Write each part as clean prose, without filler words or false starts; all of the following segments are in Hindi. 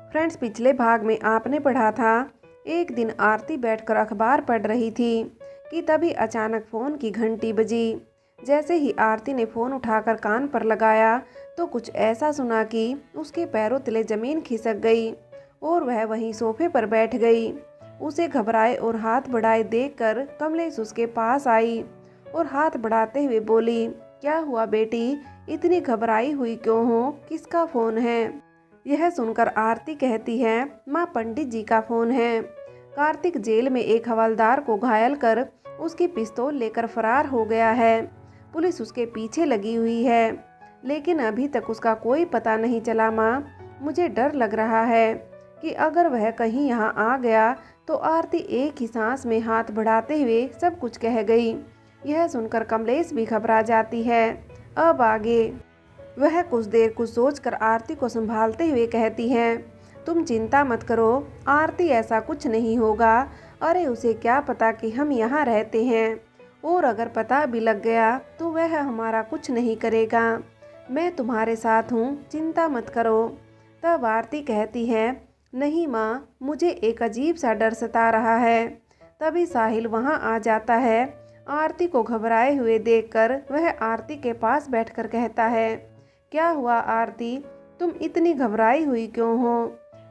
फ्रेंड्स, पिछले भाग में आपने पढ़ा था, एक दिन आरती बैठकर अखबार पढ़ रही थी कि तभी अचानक फ़ोन की घंटी बजी। जैसे ही आरती ने फ़ोन उठाकर कान पर लगाया तो कुछ ऐसा सुना कि उसके पैरों तले ज़मीन खिसक गई और वह वहीं सोफे पर बैठ गई। उसे घबराए और हाथ बढ़ाए देखकर कमलेश उसके पास आई और हाथ बढ़ाते हुए बोली, क्या हुआ बेटी, इतनी घबराई हुई क्यों हो, किसका फ़ोन है? यह सुनकर आरती कहती है, माँ पंडित जी का फ़ोन है। कार्तिक जेल में एक हवलदार को घायल कर उसकी पिस्तौल लेकर फरार हो गया है। पुलिस उसके पीछे लगी हुई है, लेकिन अभी तक उसका कोई पता नहीं चला। माँ, मुझे डर लग रहा है कि अगर वह कहीं यहाँ आ गया तो आरती एक ही सांस में हाथ बढ़ाते हुए सब कुछ कह गई। यह सुनकर कमलेश भी घबरा जाती है। अब आगे वह कुछ देर कुछ सोचकर आरती को संभालते हुए कहती है, तुम चिंता मत करो आरती, ऐसा कुछ नहीं होगा। अरे उसे क्या पता कि हम यहाँ रहते हैं, और अगर पता भी लग गया तो वह हमारा कुछ नहीं करेगा। मैं तुम्हारे साथ हूँ, चिंता मत करो। तब आरती कहती है, नहीं माँ, मुझे एक अजीब सा डर सता रहा है। तभी साहिल वहाँ आ जाता है। आरती को घबराए हुए देखकर वह आरती के पास बैठकर कहता है, क्या हुआ आरती, तुम इतनी घबराई हुई क्यों हो?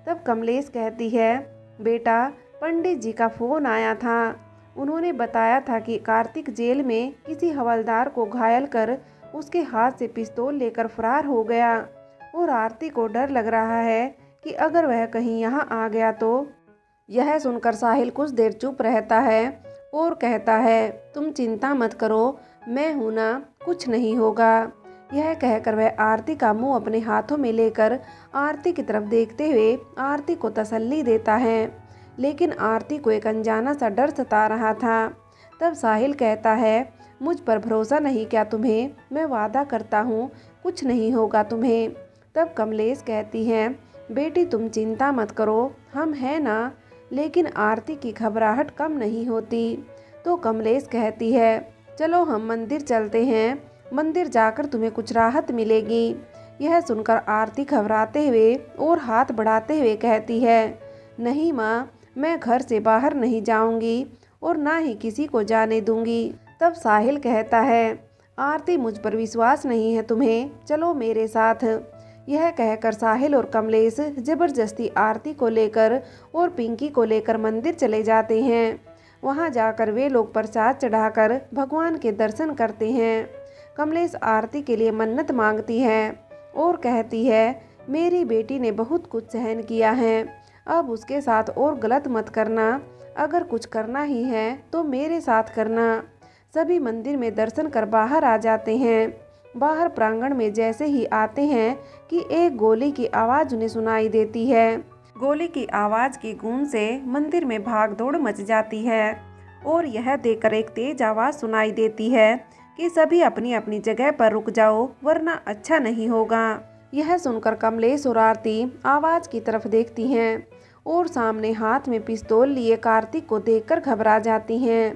तब कमलेश कहती है, बेटा, पंडित जी का फ़ोन आया था। उन्होंने बताया था कि कार्तिक जेल में किसी हवलदार को घायल कर उसके हाथ से पिस्तौल लेकर फरार हो गया, और आरती को डर लग रहा है कि अगर वह कहीं यहाँ आ गया तो। यह सुनकर साहिल कुछ देर चुप रहता है और कहता है, तुम चिंता मत करो, मैं हूँ ना, कुछ नहीं होगा। यह कहकर वह आरती का मुंह अपने हाथों में लेकर आरती की तरफ देखते हुए आरती को तसल्ली देता है, लेकिन आरती को एक अनजाना सा डर सता रहा था। तब साहिल कहता है, मुझ पर भरोसा नहीं क्या तुम्हें? मैं वादा करता हूँ कुछ नहीं होगा तुम्हें। तब कमलेश कहती है, बेटी तुम चिंता मत करो, हम हैं ना। लेकिन आरती की घबराहट कम नहीं होती। तो कमलेश कहती है, चलो हम मंदिर चलते हैं, मंदिर जाकर तुम्हें कुछ राहत मिलेगी। यह सुनकर आरती घबराते हुए और हाथ बढ़ाते हुए कहती है, नहीं माँ, मैं घर से बाहर नहीं जाऊंगी और ना ही किसी को जाने दूंगी। तब साहिल कहता है, आरती मुझ पर विश्वास नहीं है तुम्हें, चलो मेरे साथ। यह कहकर साहिल और कमलेश जबरदस्ती आरती को लेकर और पिंकी को लेकर मंदिर चले जाते हैं। वहां जाकर वे लोग प्रसाद चढ़ाकर भगवान के दर्शन करते हैं। कमलेश आरती के लिए मन्नत मांगती है और कहती है, मेरी बेटी ने बहुत कुछ सहन किया है, अब उसके साथ और गलत मत करना। अगर कुछ करना ही है तो मेरे साथ करना। सभी मंदिर में दर्शन कर बाहर आ जाते हैं। बाहर प्रांगण में जैसे ही आते हैं कि एक गोली की आवाज़ उन्हें सुनाई देती है। गोली की आवाज़ की गूंज से मंदिर में भाग दौड़ मच जाती है और यह देखकर एक तेज आवाज़ सुनाई देती है कि सभी अपनी अपनी जगह पर रुक जाओ वरना अच्छा नहीं होगा। यह सुनकर कमलेश और आरती आवाज़ की तरफ देखती हैं और सामने हाथ में पिस्तौल लिए कार्तिक को देखकर घबरा जाती हैं।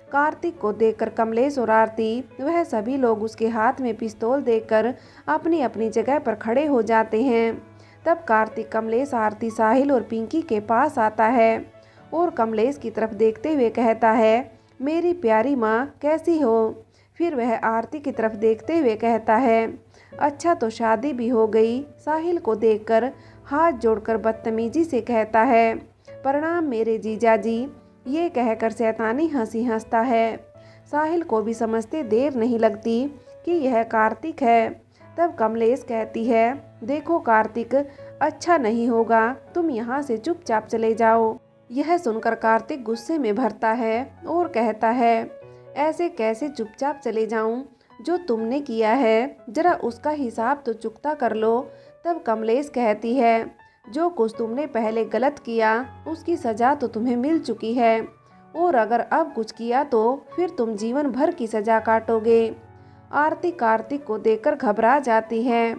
कार्तिक को देखकर कमलेश और आरती, वह सभी लोग उसके हाथ में पिस्तौल देखकर अपनी अपनी जगह पर खड़े हो जाते हैं। तब कार्तिक कमलेश, आरती, साहिल और पिंकी के पास आता है और कमलेश की तरफ देखते हुए कहता है, मेरी प्यारी माँ कैसी हो? फिर वह आरती की तरफ देखते हुए कहता है, अच्छा तो शादी भी हो गई। साहिल को देखकर हाथ जोड़कर बदतमीजी से कहता है, प्रणाम मेरे जीजा जी। ये कहकर शैतानी हंसी हंसता है। साहिल को भी समझते देर नहीं लगती कि यह कार्तिक है। तब कमलेश कहती है, देखो कार्तिक, अच्छा नहीं होगा, तुम यहाँ से चुपचाप चले जाओ। यह सुनकर कार्तिक गुस्से में भरता है और कहता है, ऐसे कैसे चुपचाप चले जाऊं? जो तुमने किया है जरा उसका हिसाब तो चुकता कर लो। तब कमलेश कहती है, जो कुछ तुमने पहले गलत किया उसकी सज़ा तो तुम्हें मिल चुकी है, और अगर अब कुछ किया तो फिर तुम जीवन भर की सज़ा काटोगे। आरती कार्तिक को देखकर घबरा जाती है।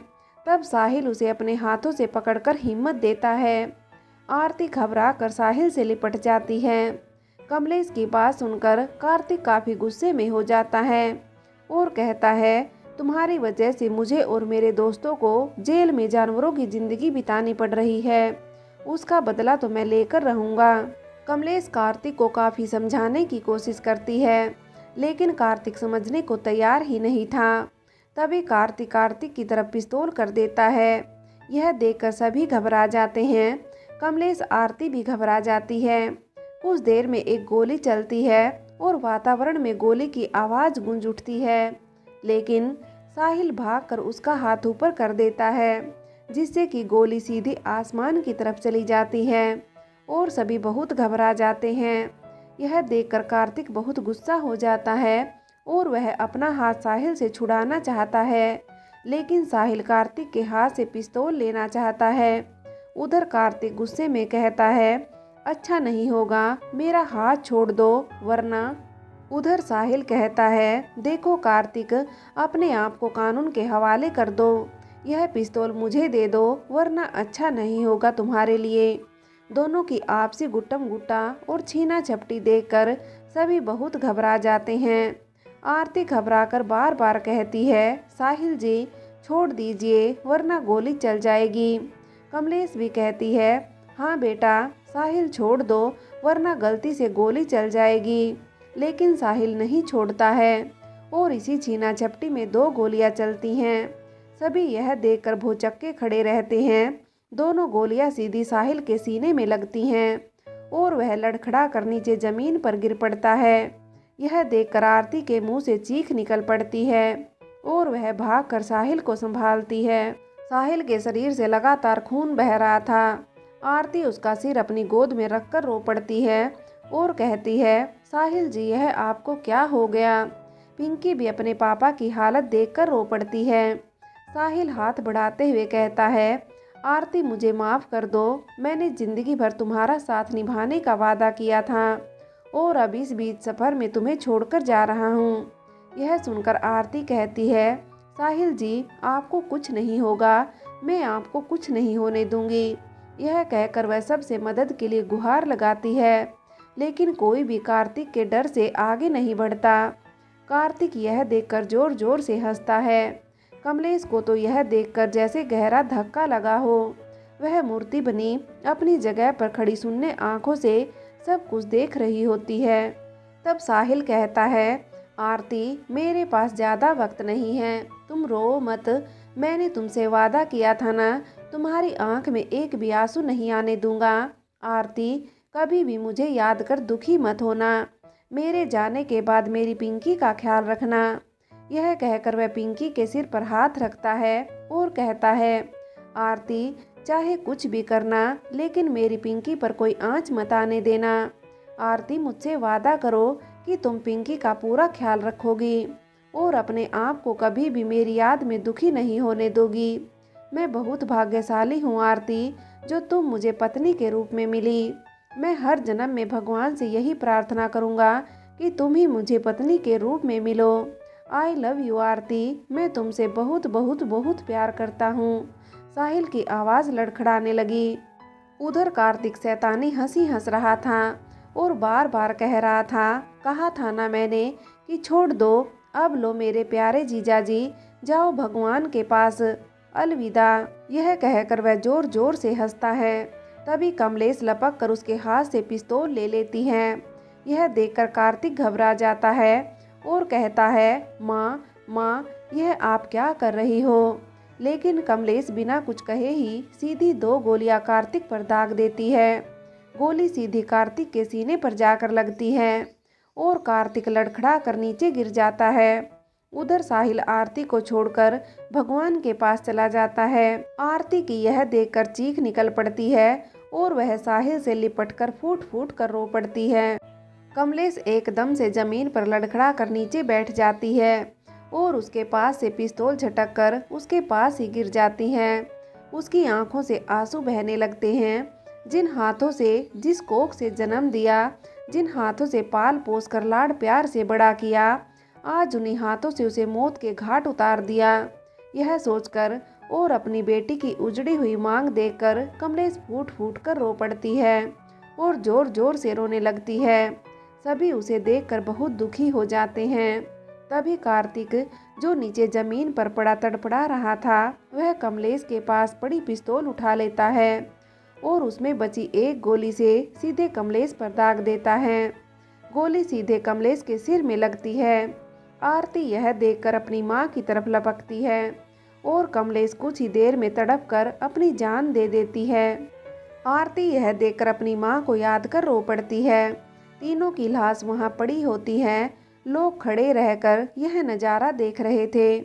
तब साहिल उसे अपने हाथों से पकड़कर हिम्मत देता है। आरती घबरा कर साहिल से लिपट जाती है। कमलेश की बात सुनकर कार्तिक काफ़ी गुस्से में हो जाता है और कहता है, तुम्हारी वजह से मुझे और मेरे दोस्तों को जेल में जानवरों की ज़िंदगी बितानी पड़ रही है, उसका बदला तो मैं लेकर रहूँगा। कमलेश कार्तिक को काफ़ी समझाने की कोशिश करती है, लेकिन कार्तिक समझने को तैयार ही नहीं था। तभी कार्तिक की तरफ पिस्तौल कर देता है। यह देखकर सभी घबरा जाते हैं। कमलेश आरती भी घबरा जाती है। कुछ देर में एक गोली चलती है और वातावरण में गोली की आवाज़ गूंज उठती है, लेकिन साहिल भागकर उसका हाथ ऊपर कर देता है, जिससे कि गोली सीधी आसमान की तरफ चली जाती है और सभी बहुत घबरा जाते हैं। यह देखकर कार्तिक बहुत गुस्सा हो जाता है और वह अपना हाथ साहिल से छुड़ाना चाहता है, लेकिन साहिल कार्तिक के हाथ से पिस्तौल लेना चाहता है। उधर कार्तिक गुस्से में कहता है, अच्छा नहीं होगा, मेरा हाथ छोड़ दो वरना। उधर साहिल कहता है, देखो कार्तिक, अपने आप को कानून के हवाले कर दो। यह पिस्तौल मुझे दे दो वरना अच्छा नहीं होगा तुम्हारे लिए। दोनों की आपसी गुट्टम गुट्टा और छीना झपटी देखकर सभी बहुत घबरा जाते हैं। आरती घबराकर बार बार कहती है, साहिल जी छोड़ दीजिए वरना गोली चल जाएगी। कमलेश भी कहती है, हाँ बेटा साहिल छोड़ दो वरना गलती से गोली चल जाएगी। लेकिन साहिल नहीं छोड़ता है और इसी छीना झपटी में 2 गोलियां चलती हैं। सभी यह देखकर भौचक्के खड़े रहते हैं। दोनों गोलियां सीधी साहिल के सीने में लगती हैं और वह लड़खड़ा कर नीचे जमीन पर गिर पड़ता है। यह देखकर आरती के मुंह से चीख निकल पड़ती है और वह भागकर साहिल को संभालती है। साहिल के शरीर से लगातार खून बह रहा था। आरती उसका सिर अपनी गोद में रखकर रो पड़ती है और कहती है, साहिल जी यह आपको क्या हो गया। पिंकी भी अपने पापा की हालत देखकर रो पड़ती है। साहिल हाथ बढ़ाते हुए कहता है, आरती मुझे माफ़ कर दो, मैंने ज़िंदगी भर तुम्हारा साथ निभाने का वादा किया था और अब इस बीच सफ़र में तुम्हें छोड़कर जा रहा हूँ। यह सुनकर आरती कहती है, साहिल जी आपको कुछ नहीं होगा, मैं आपको कुछ नहीं होने दूंगी। यह कहकर वह सबसे मदद के लिए गुहार लगाती है, लेकिन कोई भी कार्तिक के डर से आगे नहीं बढ़ता। कार्तिक यह देखकर जोर जोर से हंसता है। कमलेश को तो यह देखकर जैसे गहरा धक्का लगा हो। वह मूर्ति बनी अपनी जगह पर खड़ी शून्य आंखों से सब कुछ देख रही होती है। तब साहिल कहता है, आरती मेरे पास ज़्यादा वक्त नहीं है, तुम रो मत। मैंने तुमसे वादा किया था ना, तुम्हारी आंख में एक भी आंसू नहीं आने दूंगा। आरती कभी भी मुझे याद कर दुखी मत होना। मेरे जाने के बाद मेरी पिंकी का ख्याल रखना। यह कहकर वह पिंकी के सिर पर हाथ रखता है और कहता है, आरती चाहे कुछ भी करना, लेकिन मेरी पिंकी पर कोई आंच मत आने देना। आरती मुझसे वादा करो कि तुम पिंकी का पूरा ख्याल रखोगी और अपने आप को कभी भी मेरी याद में दुखी नहीं होने दोगी। मैं बहुत भाग्यशाली हूँ आरती, जो तुम मुझे पत्नी के रूप में मिली। मैं हर जन्म में भगवान से यही प्रार्थना करूँगा कि तुम ही मुझे पत्नी के रूप में मिलो। आई लव यू आरती, मैं तुमसे बहुत बहुत बहुत प्यार करता हूँ। साहिल की आवाज़ लड़खड़ाने लगी। उधर कार्तिक शैतानी हंसी हंस रहा था और बार बार कह रहा था, कहा था ना मैंने कि छोड़ दो। अब लो मेरे प्यारे जीजा जी, जाओ भगवान के पास, अलविदा। यह कहकर वह जोर जोर से हंसता है। तभी कमलेश लपक कर उसके हाथ से पिस्तौल ले लेती है। यह देखकर कार्तिक घबरा जाता है और कहता है, माँ माँ यह आप क्या कर रही हो। लेकिन कमलेश बिना कुछ कहे ही सीधी 2 गोलियां कार्तिक पर दाग देती है। गोली सीधी कार्तिक के सीने पर जाकर लगती है और कार्तिक लड़खड़ा कर नीचे गिर जाता है। उधर साहिल आरती को छोड़कर भगवान के पास चला जाता है। आरती की यह देखकर चीख निकल पड़ती है और वह साहिल से लिपटकर फूट फूट कर रो पड़ती है। कमलेश एकदम से जमीन पर लड़खड़ा कर नीचे बैठ जाती है और उसके पास से पिस्तौल झटक कर उसके पास ही गिर जाती है। उसकी आंखों से आंसू बहने लगते हैं। जिन हाथों से, जिस कोख से जन्म दिया, जिन हाथों से पाल पोस कर लाड़ प्यार से बड़ा किया, आज उन्हीं हाथों से उसे मौत के घाट उतार दिया। यह सोचकर और अपनी बेटी की उजड़ी हुई मांग देखकर कमलेश फूट फूट कर रो पड़ती है और जोर जोर से रोने लगती है। सभी उसे देखकर बहुत दुखी हो जाते हैं। तभी कार्तिक, जो नीचे जमीन पर पड़ा तड़पड़ा रहा था, वह कमलेश के पास पड़ी पिस्तौल उठा लेता है और उसमें बची एक गोली से सीधे कमलेश पर दाग देता है। गोली सीधे कमलेश के सिर में लगती है। आरती यह देखकर अपनी माँ की तरफ लपकती है और कमलेश कुछ ही देर में तड़प कर अपनी जान दे देती है। आरती यह देखकर अपनी माँ को याद कर रो पड़ती है। तीनों की लाश वहाँ पड़ी होती है। लोग खड़े रहकर यह नज़ारा देख रहे थे।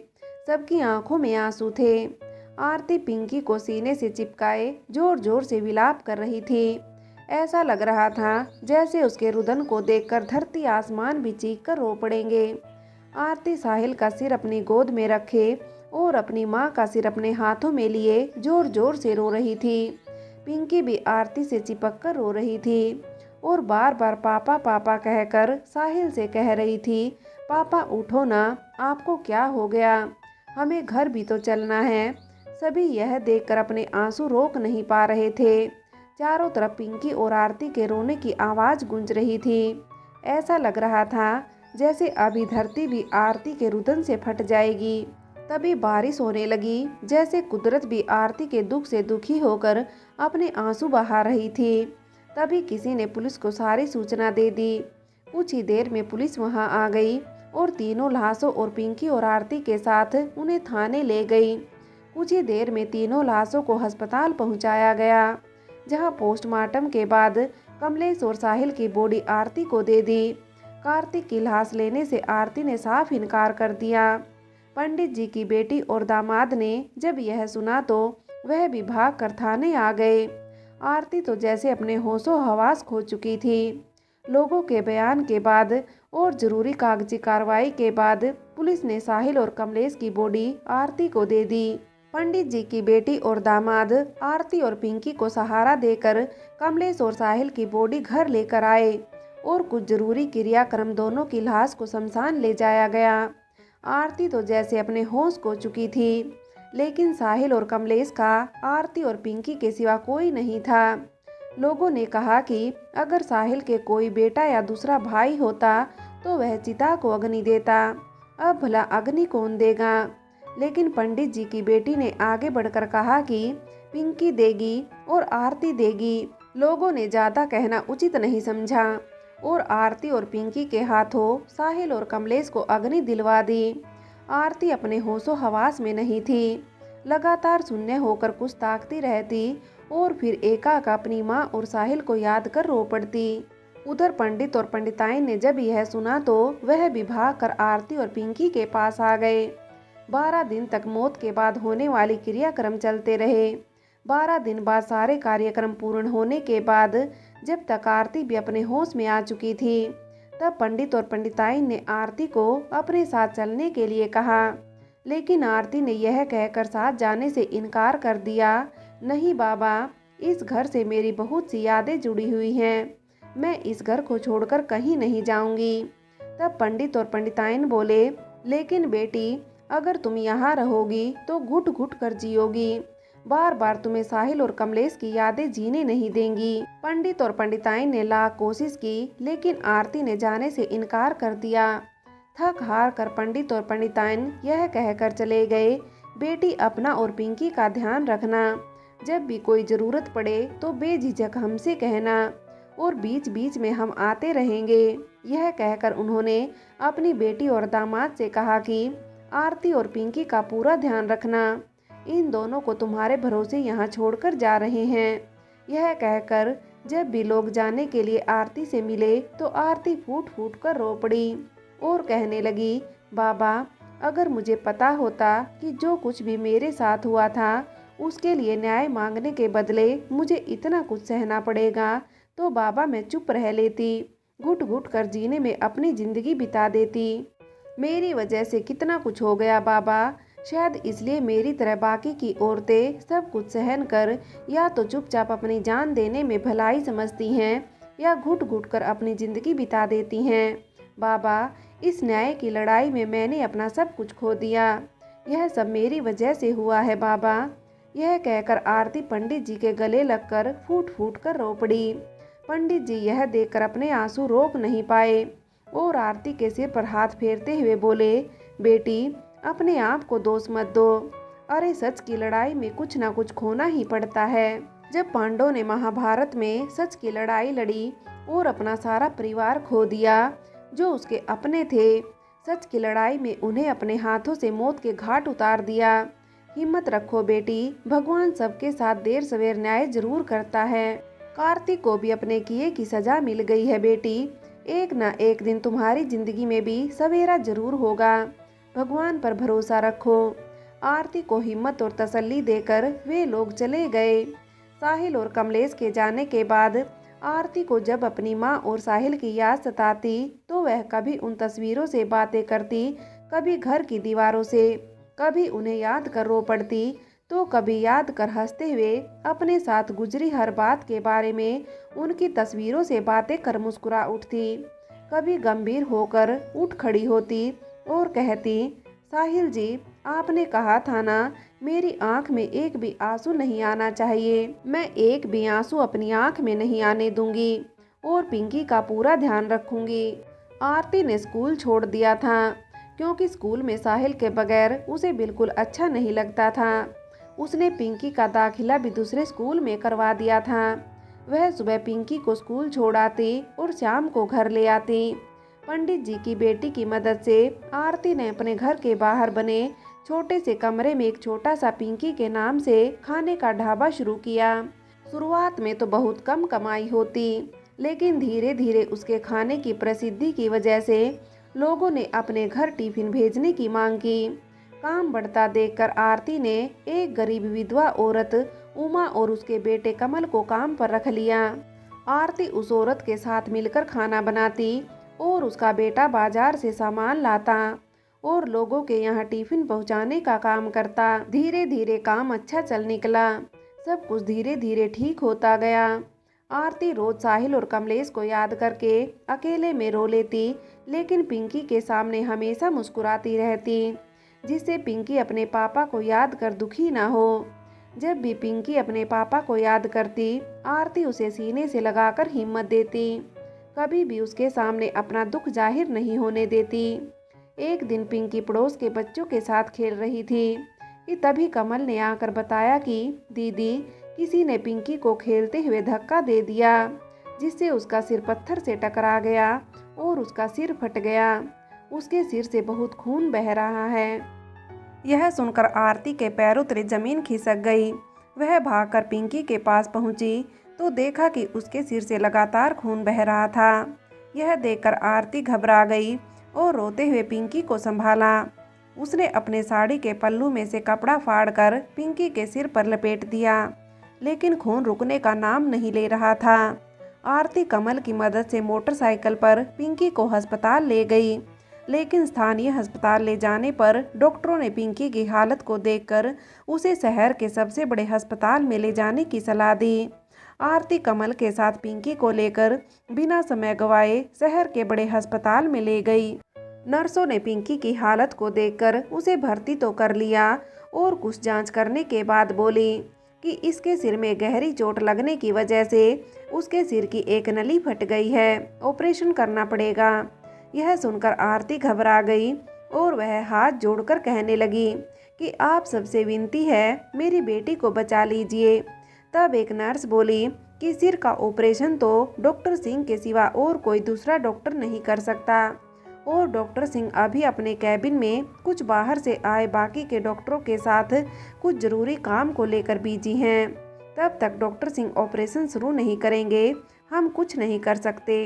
सबकी आंखों में आंसू थे। आरती पिंकी को सीने से चिपकाए जोर जोर से विलाप कर रही थी। ऐसा लग रहा था जैसे उसके रुदन को देखकर धरती आसमान भी चीख कर रो पड़ेंगे। आरती साहिल का सिर अपनी गोद में रखे और अपनी माँ का सिर अपने हाथों में लिए जोर जोर से रो रही थी। पिंकी भी आरती से चिपक कर रो रही थी और बार बार पापा पापा कहकर साहिल से कह रही थी, पापा उठो ना, आपको क्या हो गया, हमें घर भी तो चलना है। सभी यह देखकर अपने आंसू रोक नहीं पा रहे थे। चारों तरफ पिंकी और आरती के रोने की आवाज़ गूंज रही थी। ऐसा लग रहा था जैसे अभी धरती भी आरती के रुदन से फट जाएगी। तभी बारिश होने लगी, जैसे कुदरत भी आरती के दुख से दुखी होकर अपने आंसू बहा रही थी। तभी किसी ने पुलिस को सारी सूचना दे दी। कुछ ही देर में पुलिस वहां आ गई और तीनों लाशों और पिंकी और आरती के साथ उन्हें थाने ले गई। कुछ ही देर में तीनों लाशों को अस्पताल पहुंचाया गया, जहां पोस्टमार्टम के बाद कमलेश और साहिल की बॉडी आरती को दे दी। कार्तिक की लाश लेने से आरती ने साफ इनकार कर दिया। पंडित जी की बेटी और दामाद ने जब यह सुना तो वह भी भाग कर थाने आ गए। आरती तो जैसे अपने होशो हवास खो चुकी थी। लोगों के बयान के बाद और जरूरी कागजी कार्रवाई के बाद पुलिस ने साहिल और कमलेश की बॉडी आरती को दे दी। पंडित जी की बेटी और दामाद आरती और पिंकी को सहारा देकर कमलेश और साहिल की बॉडी घर लेकर आए और कुछ जरूरी क्रियाक्रम दोनों की लाश को शमशान ले जाया गया। आरती तो जैसे अपने होश खो चुकी थी, लेकिन साहिल और कमलेश का आरती और पिंकी के सिवा कोई नहीं था। लोगों ने कहा कि अगर साहिल के कोई बेटा या दूसरा भाई होता तो वह चिता को अग्नि देता। अब भला अग्नि कौन देगा? लेकिन पंडित जी की बेटी ने आगे बढ़कर कहा कि पिंकी देगी और आरती देगी। लोगों ने ज़्यादा कहना उचित नहीं समझा और आरती और पिंकी के हाथों साहिल और कमलेश को अग्नि दिलवा दी। आरती अपने होशो हवास में नहीं थी। लगातार शून्य होकर कुछ ताकती रहती और फिर एकाएक अपनी माँ और साहिल को याद कर रो पड़ती। उधर पंडित और पंडिताइन ने जब यह सुना तो वह भी भाग कर आरती और पिंकी के पास आ गए। 12 दिन तक मौत के बाद होने वाली क्रियाक्रम चलते रहे। 12 दिन बाद सारे कार्यक्रम पूर्ण होने के बाद जब तक आरती भी अपने होश में आ चुकी थी, तब पंडित और पंडिताइन ने आरती को अपने साथ चलने के लिए कहा, लेकिन आरती ने यह कहकर साथ जाने से इनकार कर दिया। नहीं बाबा, इस घर से मेरी बहुत सी यादें जुड़ी हुई हैं, मैं इस घर को छोड़कर कहीं नहीं जाऊंगी। तब पंडित और पंडिताइन बोले, लेकिन बेटी, अगर तुम यहाँ रहोगी तो घुट घुट कर जियोगी, बार बार तुम्हें साहिल और कमलेश की यादें जीने नहीं देंगी। पंडित और पंडिताइन ने लाख कोशिश की, लेकिन आरती ने जाने से इनकार कर दिया। थक हार कर पंडित और पंडिताइन यह कहकर चले गए, बेटी अपना और पिंकी का ध्यान रखना, जब भी कोई ज़रूरत पड़े तो बेझिझक हमसे कहना और बीच बीच में हम आते रहेंगे। यह कहकर उन्होंने अपनी बेटी और दामाद से कहा कि आरती और पिंकी का पूरा ध्यान रखना, इन दोनों को तुम्हारे भरोसे यहाँ छोड़कर जा रहे हैं। यह कहकर जब भी लोग जाने के लिए आरती से मिले तो आरती फूट फूट कर रो पड़ी और कहने लगी, बाबा, अगर मुझे पता होता कि जो कुछ भी मेरे साथ हुआ था उसके लिए न्याय मांगने के बदले मुझे इतना कुछ सहना पड़ेगा तो बाबा मैं चुप रह लेती, घुट घुट कर जीने में अपनी ज़िंदगी बिता देती। मेरी वजह से कितना कुछ हो गया बाबा, शायद इसलिए मेरी तरह बाकी की औरतें सब कुछ सहन कर या तो चुपचाप अपनी जान देने में भलाई समझती हैं या घुट घुट कर अपनी ज़िंदगी बिता देती हैं। बाबा, इस न्याय की लड़ाई में मैंने अपना सब कुछ खो दिया, यह सब मेरी वजह से हुआ है बाबा। यह कहकर आरती पंडित जी के गले लगकर फूट फूट कर रो पड़ी। पंडित जी यह देखकर अपने आंसू रोक नहीं पाए और आरती के सिर पर हाथ फेरते हुए बोले, बेटी, अपने आप को दोष मत दो। अरे सच की लड़ाई में कुछ ना कुछ खोना ही पड़ता है। जब पांडवों ने महाभारत में सच की लड़ाई लड़ी और अपना सारा परिवार खो दिया जो उसके अपने थे। सच की लड़ाई में उन्हें अपने हाथों से मौत के घाट उतार दिया। हिम्मत रखो बेटी, भगवान सबके साथ देर सवेर न्याय जरूर करता है। कार्तिक को भी अपने किए की सजा मिल गई है बेटी। एक ना एक दिन तुम्हारी जिंदगी में भी सवेरा जरूर होगा। भगवान पर भरोसा रखो। आरती को हिम्मत और तसल्ली देकर वे लोग चले गए। साहिल और कमलेश के जाने के बाद आरती को जब अपनी माँ और साहिल की याद सताती तो वह कभी उन तस्वीरों से बातें करती, कभी घर की दीवारों से, कभी उन्हें याद कर रो पड़ती तो कभी याद कर हंसते हुए अपने साथ गुजरी हर बात के बारे में उनकी तस्वीरों से बातें कर मुस्कुरा उठती। कभी गंभीर होकर उठ खड़ी होती और कहती, साहिल जी आपने कहा था ना मेरी आंख में एक भी आंसू नहीं आना चाहिए। मैं एक भी आंसू अपनी आंख में नहीं आने दूंगी और पिंकी का पूरा ध्यान रखूंगी। आरती ने स्कूल छोड़ दिया था क्योंकि स्कूल में साहिल के बगैर उसे बिल्कुल अच्छा नहीं लगता था। उसने पिंकी का दाखिला भी दूसरे स्कूल में करवा दिया था। वह सुबह पिंकी को स्कूल छोड़ आती और शाम को घर ले आती। पंडित जी की बेटी की मदद से आरती ने अपने घर के बाहर बने छोटे से कमरे में एक छोटा सा पिंकी के नाम से खाने का ढाबा शुरू किया। शुरुआत में तो बहुत कम कमाई होती, लेकिन धीरे धीरे उसके खाने की प्रसिद्धि की वजह से लोगों ने अपने घर टिफिन भेजने की मांग की। काम बढ़ता देखकर आरती ने एक गरीब विधवा औरत उमा और उसके बेटे कमल को काम पर रख लिया। आरती उस औरत के साथ मिलकर खाना बनाती और उसका बेटा बाजार से सामान लाता और लोगों के यहाँ टिफिन पहुँचाने का काम करता। धीरे धीरे काम अच्छा चल निकला। सब कुछ धीरे धीरे ठीक होता गया। आरती रोज साहिल और कमलेश को याद करके अकेले में रो लेती, लेकिन पिंकी के सामने हमेशा मुस्कुराती रहती, जिससे पिंकी अपने पापा को याद कर दुखी ना हो। जब भी पिंकी अपने पापा को याद करती आरती उसे सीने से लगाकर हिम्मत देती, कभी भी उसके सामने अपना दुख जाहिर नहीं होने देती। एक दिन पिंकी पड़ोस के बच्चों के साथ खेल रही थी कि तभी कमल ने आकर बताया कि दीदी किसी ने पिंकी को खेलते हुए धक्का दे दिया, जिससे उसका सिर पत्थर से टकरा गया और उसका सिर फट गया। उसके सिर से बहुत खून बह रहा है। यह सुनकर आरती के पैरों तले जमीन खिसक गई। वह भागकर पिंकी के पास पहुंची तो देखा कि उसके सिर से लगातार खून बह रहा था। यह देखकर आरती घबरा गई और रोते हुए पिंकी को संभाला। उसने अपने साड़ी के पल्लू में से कपड़ा फाड़कर पिंकी के सिर पर लपेट दिया, लेकिन खून रुकने का नाम नहीं ले रहा था। आरती कमल की मदद से मोटरसाइकिल पर पिंकी को अस्पताल ले गई, लेकिन स्थानीय अस्पताल ले जाने पर डॉक्टरों ने पिंकी की हालत को देखकर उसे शहर के सबसे बड़े अस्पताल में ले जाने की सलाह दी। आरती कमल के साथ पिंकी को लेकर बिना समय गवाए शहर के बड़े अस्पताल में ले गई। नर्सों ने पिंकी की हालत को देखकर उसे भर्ती तो कर लिया और कुछ जांच करने के बाद बोली कि इसके सिर में गहरी चोट लगने की वजह से उसके सिर की एक नली फट गई है, ऑपरेशन करना पड़ेगा। यह सुनकर आरती घबरा गई और वह हाथ जोड़कर कहने लगी कि आप सबसे विनती है मेरी बेटी को बचा लीजिए। तब एक नर्स बोली कि सिर का ऑपरेशन तो डॉक्टर सिंह के सिवा और कोई दूसरा डॉक्टर नहीं कर सकता और डॉक्टर सिंह अभी अपने कैबिन में कुछ बाहर से आए बाकी के डॉक्टरों के साथ कुछ जरूरी काम को लेकर बिजी हैं। तब तक डॉक्टर सिंह ऑपरेशन शुरू नहीं करेंगे, हम कुछ नहीं कर सकते।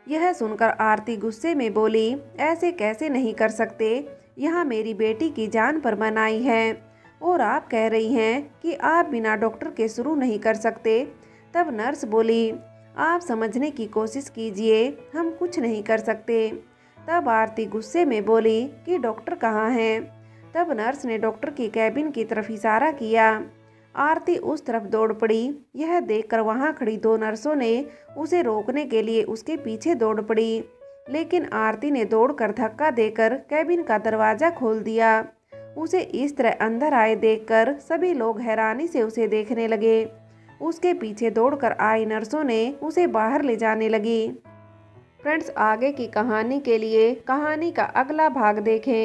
यह सुनकर आरती गुस्से में बोली, ऐसे कैसे नहीं कर सकते, यहाँ मेरी बेटी की जान पर मनाई है और आप कह रही हैं कि आप बिना डॉक्टर के शुरू नहीं कर सकते। तब नर्स बोली, आप समझने की कोशिश कीजिए, हम कुछ नहीं कर सकते। तब आरती गुस्से में बोली कि डॉक्टर कहाँ हैं। तब नर्स ने डॉक्टर की कैबिन की तरफ इशारा किया। आरती उस तरफ दौड़ पड़ी। यह देखकर वहां खड़ी दो नर्सों ने उसे रोकने के लिए उसके पीछे दौड़ पड़ी, लेकिन आरती ने दौड़कर धक्का देकर कैबिन का दरवाज़ा खोल दिया। उसे इस तरह अंदर आए देखकर सभी लोग हैरानी से उसे देखने लगे। उसके पीछे दौड़कर आई नर्सों ने उसे बाहर ले जाने लगी। फ्रेंड्स, आगे की कहानी के लिए कहानी का अगला भाग देखें।